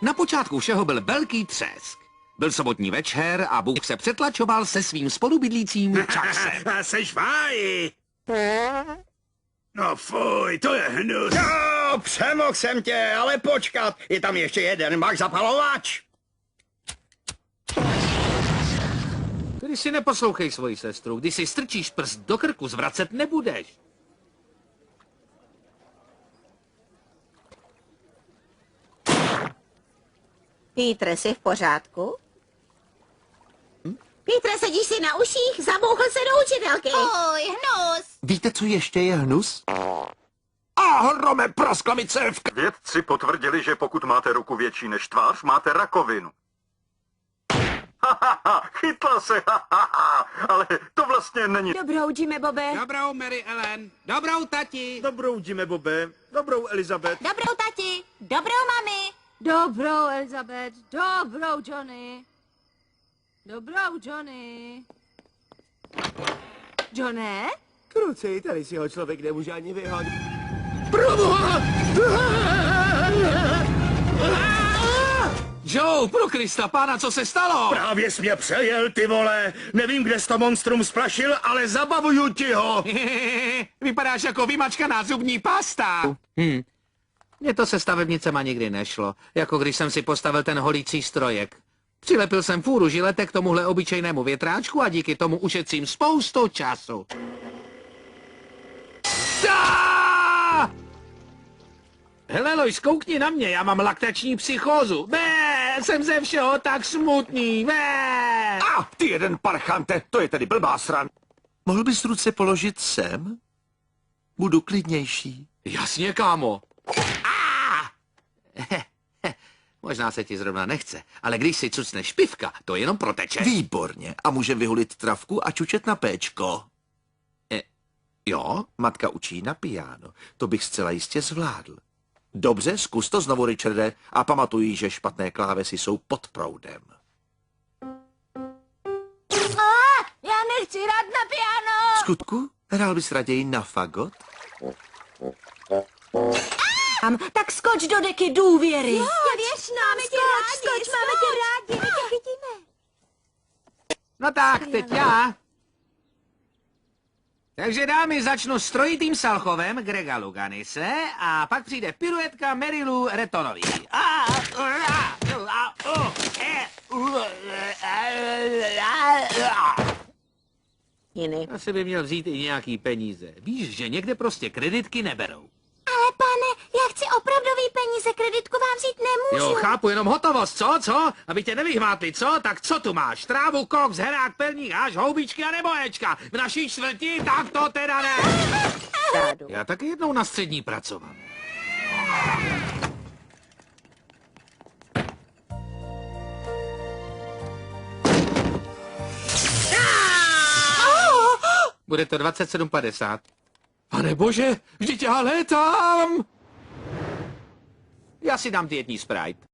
Na počátku všeho byl velký třesk. Byl sobotní večer a Bůh se přetlačoval se svým spolubydlícím Chucksem. Seš váji. No fuj, to je hnus. No, přemohl jsem tě, ale počkat, je tam ještě jeden Max zapalovač. Když si neposlouchej svoji sestru, když si strčíš prst do krku, zvracet nebudeš. Pítre, jsi v pořádku? Pítre, sedíš si na uších? Zabouchl se do učitelky. Oj, hnus. Víte, co ještě je hnus? A hrome praskla mi cévka. Vědci potvrdili, že pokud máte ruku větší než tvář, máte rakovinu. Chytla se, ale to vlastně není. Dobrou, Jimmy Bobe. Dobrou, Mary Ellen. Dobrou, tati. Dobrou, Jimmy Bobe. Dobrou, Elizabeth. Dobrou, tati. Dobrou, mami. Dobrou, Elizabeth. Dobrou, Johnny. Dobrou, Johnny. Johnny? Krucej, tady si ho člověk nemůže ani vyhodit. Joe, pro Krista pána, co se stalo? Právě jsi mě přejel, ty vole. Nevím, kde jsi to monstrum splašil, ale zabavuju ti ho. Vypadáš jako vymačkaná zubní pasta. Mně to se stavebnicema nikdy nešlo, jako když jsem si postavil ten holící strojek. Přilepil jsem fůru žiletek k tomuhle obyčejnému větráčku a díky tomu ušetřím spoustu času. Hele, Lois, koukni na mě, já mám laktační psychózu. Jsem ze všeho tak smutný. A ty jeden parchante, to je tedy blbá sran. Mohl bys ruce položit sem? Budu klidnější. Jasně, kámo. Možná se ti zrovna nechce, ale když si cucneš pivka, to jenom proteče. Výborně. A můžem vyhulit travku a čučet na péčko. Jo? Matka učí na piano. To bych zcela jistě zvládl. Dobře, zkus to znovu, Richarde, a pamatuj, že špatné klávesy jsou pod proudem. Já nechci hrát na piano! Skutku, hrál bys raději na fagot? Tak skoč do deky důvěry. Jo, věř nám, skoč, máme tě rádi, my tě chytíme. No tak, teď já. Takže dámy, začnu s trojitým Salchovem Grega Luganise a pak přijde piruetka Marilu Retonový. Jiný. Asi by měl vzít i nějaký peníze. Víš, že někde prostě kreditky neberou. Ale pane, já chci opravdový peníze, kreditku vám vzít nemůžu. Jo, chápu, jenom hotovost, co? Aby tě nevyhmátli, co? Tak co tu máš? Trávu, koks, herák, perník, háš, houbičky a nebo éčka. V naší čtvrti? Tak to teda ne. Já taky jednou na střední pracoval. Bude to 27,50. Pane bože, vždyť já létám! Já si dám dietní Sprite.